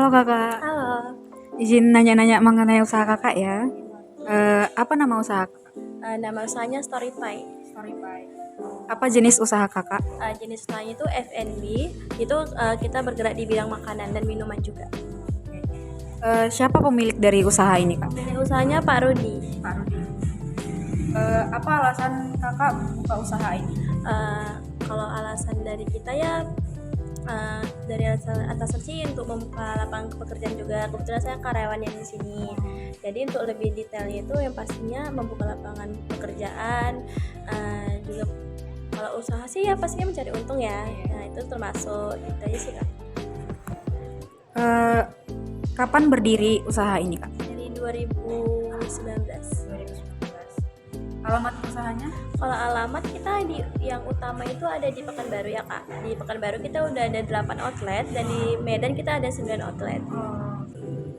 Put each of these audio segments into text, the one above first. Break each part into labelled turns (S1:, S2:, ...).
S1: Halo kakak,
S2: Halo,
S1: izin nanya-nanya mengenai usaha kakak ya. Apa nama usaha kakak?
S2: nama usahanya Storypie.
S1: Storypie. Apa jenis usaha kakak?
S2: Jenis usahanya itu F&B, itu kita bergerak di bidang makanan dan minuman juga.
S1: Siapa pemilik dari usaha ini kak?
S2: Pemilik usahanya Pak Rudi.
S1: Pak Rudi. Apa alasan kakak buka usaha ini?
S2: Kalau alasan dari kita ya, dari atasan sih untuk membuka lapangan pekerjaan juga. Kebetulan saya karyawan yang di sini. Jadi untuk lebih detailnya itu yang pastinya membuka lapangan pekerjaan, juga kalau usaha sih ya pastinya mencari untung ya. Nah itu termasuk itu aja sih kak.
S1: Eh, Kapan berdiri usaha ini kak?
S2: Dari 2019.
S1: 2019. Alamat usahanya?
S2: Kalau alamat kita yang utama itu ada di Pekanbaru ya kak. Di Pekanbaru kita udah ada 8 outlet dan di Medan kita ada 9 outlet.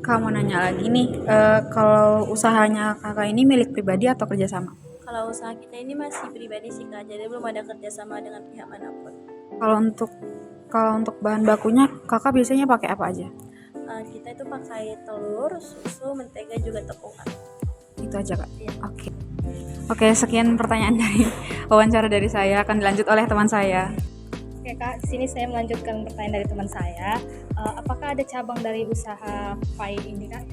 S1: Kamu nanya lagi nih, kalau usahanya kakak ini milik pribadi atau kerjasama?
S2: Kalau usaha kita ini masih pribadi sih kak, jadi belum ada kerjasama dengan pihak manapun.
S1: Kalau untuk bahan bakunya kakak biasanya pakai apa aja?
S2: Kita itu pakai telur, susu, mentega juga tepung kak.
S1: Itu aja kak.
S2: Iya.
S1: Oke, sekian pertanyaan dari wawancara dari saya, akan dilanjut oleh teman saya.
S3: Oke Kak, di sini saya melanjutkan pertanyaan dari teman saya. Apakah ada cabang dari usaha Pai ini Kak?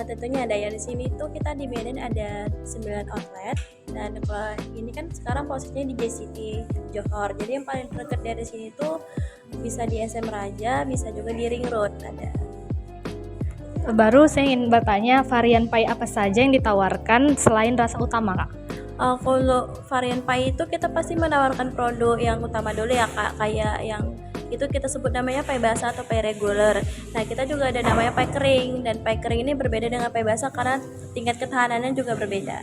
S2: Tentunya ada ya, di sini tuh kita di Medan ada 9 outlet dan kalau ini kan sekarang posisinya di JCT Johor. Jadi yang paling dekat dari sini tuh bisa di SM Raja, bisa juga di Ring Road ada.
S3: Baru saya ingin bertanya, varian Pai apa saja yang ditawarkan selain rasa utama Kak?
S2: Kalau varian pie itu kita pasti menawarkan produk yang utama dulu ya kak, kayak yang itu kita sebut namanya pie basah atau pie regular. Nah kita juga ada namanya pie kering, dan pie kering ini berbeda dengan pie basah karena tingkat ketahanannya juga berbeda.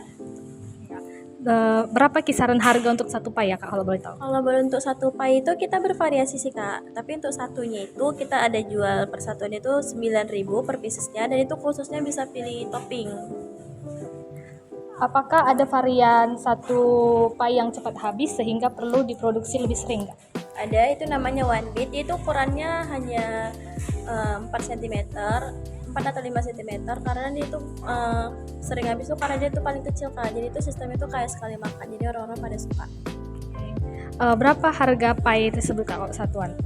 S3: Berapa kisaran harga untuk satu Pai ya Kak kalau boleh tahu?
S2: Kalau baru untuk satu pie itu kita bervariasi sih kak, tapi untuk satunya itu kita ada jual per satuan itu 9.000 per piecesnya, dan itu khususnya bisa pilih topping.
S3: Apakah ada varian satu Pai yang cepat habis sehingga perlu diproduksi lebih sering Kak?
S2: Ada, itu namanya one bit, itu ukurannya hanya 4 cm 4 atau 5 cm karena dia itu sering habis tuh karena dia itu paling kecil kak, jadi itu sistem itu kayak sekali makan, jadi orang-orang pada suka.
S3: Berapa harga Pai tersebut Kak kalau satuan?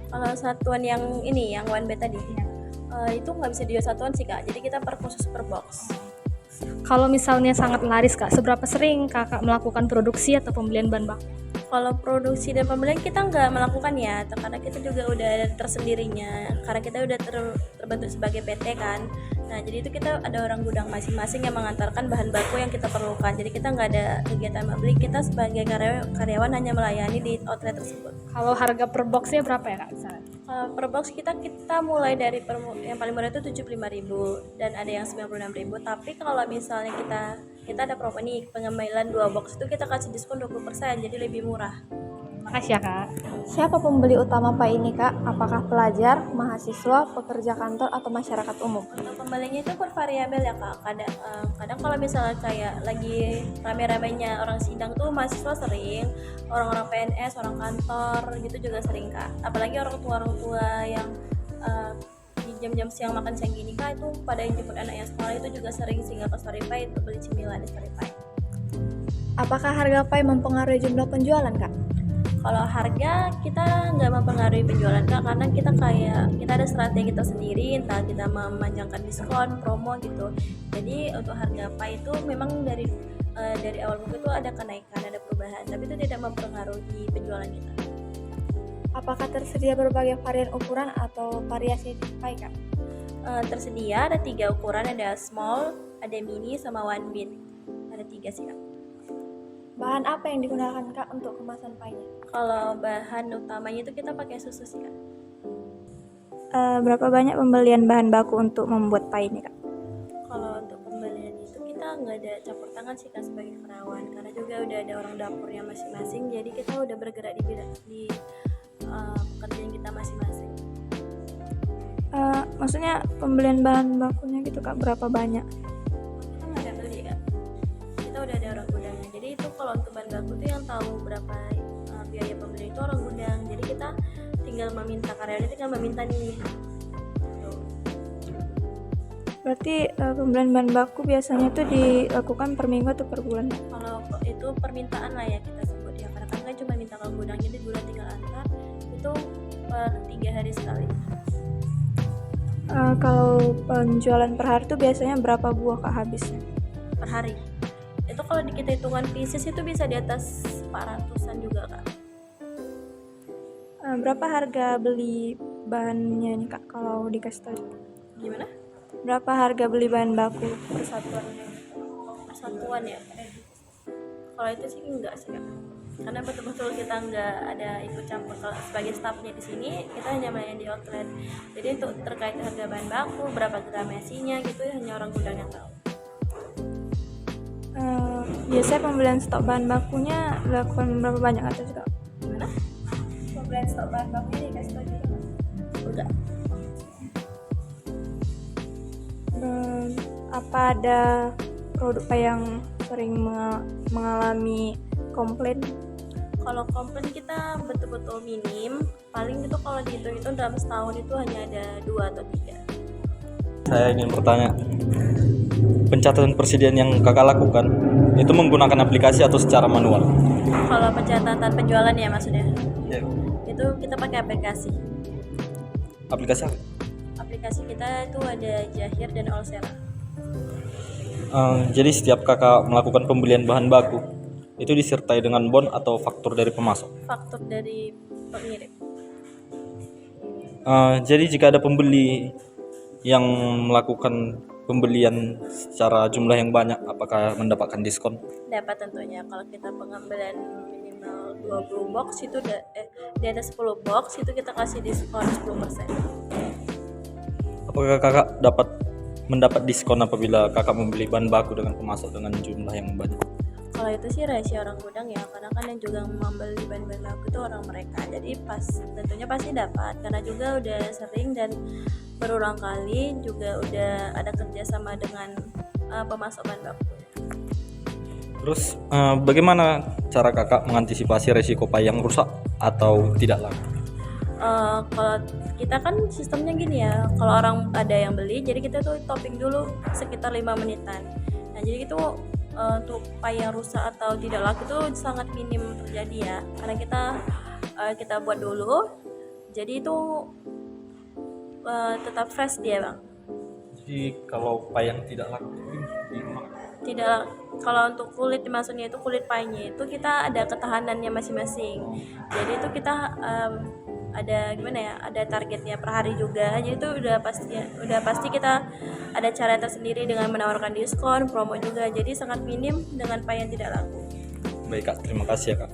S2: Kalau satuan yang ini yang one bit tadi itu nggak bisa dijual satuan sih kak, jadi kita per khusus per box.
S3: Kalau misalnya sangat laris Kak, seberapa sering Kakak melakukan produksi atau pembelian bahan baku?
S2: Kalau produksi dan pembelian kita nggak melakukan ya, karena kita juga udah ada tersendirinya, karena kita udah terbentuk sebagai PT kan. Nah jadi itu kita ada orang gudang masing-masing yang mengantarkan bahan baku yang kita perlukan, jadi kita nggak ada kegiatan membeli, kita sebagai karyawan hanya melayani di outlet tersebut.
S3: Kalau harga per boxnya berapa ya Kak misalnya?
S2: Per box kita mulai dari yang paling murah itu 75.000 dan ada yang 96.000, tapi kalau misalnya kita ada promo nih, pengemailan 2 box itu kita kasih diskon 20%, jadi lebih murah.
S3: Makasih ya Kak.
S4: Siapa pembeli utama Pai ini Kak? Apakah pelajar, mahasiswa, pekerja kantor, atau masyarakat umum?
S2: Untuk pembelinya itu bervariabel ya kak, kadang kalau misalnya kayak lagi rame-ramenya orang sidang tuh mahasiswa sering, orang-orang PNS, orang kantor gitu juga sering kak, apalagi orang tua yang di jam-jam siang makan siang gini kak, itu pada yang jemput anaknya sekolah itu juga sering singgah ke Storypie untuk beli cemilan di Storypie.
S4: Apakah harga Pai mempengaruhi jumlah penjualan Kak?
S2: Kalau harga kita nggak mempengaruhi penjualan kak, karena kita ada strategi kita sendiri, entah kita memanjangkan diskon, promo gitu. Jadi untuk harga pie itu memang dari awal buku itu ada kenaikan, ada perubahan, tapi itu tidak mempengaruhi penjualan kita.
S4: Apakah tersedia berbagai varian ukuran atau variasi Pai Kak?
S2: Tersedia ada 3 ukuran, ada small, ada mini, sama one bit. Ada 3 sih kak.
S4: Bahan apa yang digunakan Kak untuk kemasan Pai-nya?
S2: Kalau bahan utamanya itu kita pakai susu sih kak.
S4: Berapa banyak pembelian bahan baku untuk membuat Pai ini Kak?
S2: Kalau untuk pembelian itu kita nggak ada campur tangan sih kak sebagai karyawan, karena juga udah ada orang dapurnya masing-masing, jadi kita udah bergerak di pekerjaan kita masing-masing.
S4: Maksudnya pembelian bahan bakunya gitu Kak, berapa banyak?
S2: Kita nggak ada beli kak, kita udah ada orang gudangnya, jadi itu kalau untuk bahan baku tuh yang tahu berapa biaya pembelian itu orang gudang, jadi kita tinggal meminta, karyawannya tinggal meminta nih.
S4: Berarti pembelian bahan baku biasanya itu dilakukan per minggu atau per bulan?
S2: Kalau itu permintaan lah ya kita sebut ya, karena kan nggak cuma minta ke gudang, jadi gudang tinggal antar itu per 3 hari sekali.
S4: Kalau penjualan per hari itu biasanya berapa buah Kak habisnya?
S2: Per hari itu kalau kita hitungan pieces itu bisa di atas 400-an juga Kak.
S4: Berapa harga beli bahannya nih Kak kalau dikasih tahu?
S2: Gimana?
S4: Berapa harga beli bahan baku?
S2: Persatuan ya. Kalau itu sih enggak sih Kak, karena betul-betul kita nggak ada ikut campur. Kalau sebagai staffnya di sini kita hanya melayani di outlet, jadi untuk terkait harga bahan baku berapa gram isinya gitu ya hanya orang gudang yang tahu.
S4: Biasanya pembelian stok bahan bakunya dilakukan berapa banyak atau juga?
S2: Gimana?
S4: Pembelian stok bahan bakunya dikasih tahu juga?
S2: Udah.
S4: Apa ada produk yang sering mengalami komplain?
S2: Kalau komplain kita betul-betul minim, paling itu kalau dihitung-hitung dalam setahun itu hanya ada 2 atau 3.
S5: Saya ingin bertanya, pencatatan persediaan yang kakak lakukan itu menggunakan aplikasi atau secara manual?
S2: Kalau pencatatan penjualan ya maksudnya, itu kita pakai aplikasi.
S5: Aplikasi apa?
S2: Aplikasi kita itu ada Jahir dan Olsera.
S5: Jadi setiap kakak melakukan pembelian bahan baku itu disertai dengan bon atau faktur dari pemasok.
S2: Faktur dari pengirim.
S5: Jadi jika ada pembeli yang melakukan pembelian secara jumlah yang banyak, apakah mendapatkan diskon?
S2: Dapat tentunya. Kalau kita pengambilan minimal 20 box itu di atas 10 box itu kita kasih diskon 10%.
S5: Apakah kakak mendapat diskon apabila kakak membeli bahan baku dengan pemasok dengan jumlah yang banyak?
S2: Kalau itu sih rahasia orang gudang ya, karena kan yang juga membeli bahan-bahan baku itu orang mereka, jadi tentunya pasti dapat, karena juga udah sering dan berulang kali juga udah ada kerjasama dengan pemasok bahan baku.
S5: Terus bagaimana cara kakak mengantisipasi resiko payang rusak atau tidak laku?
S2: Kalau kita kan sistemnya gini ya, kalau orang ada yang beli, jadi kita tuh topping dulu sekitar 5 menitan. Nah jadi itu untuk payang rusak atau tidak laku itu sangat minim terjadi ya, karena kita buat dulu, jadi itu tetap fresh dia bang.
S5: Jadi kalau payang tidak laku
S2: Tidak, kalau untuk kulit maksudnya itu kulit paynya itu kita ada ketahanannya masing-masing, jadi itu kita ada gimana ya, ada targetnya per hari juga, jadi itu udah pasti kita ada cara tersendiri dengan menawarkan diskon, promo juga, jadi sangat minim dengan payah tidak laku.
S5: Baik kak, terima kasih ya kak.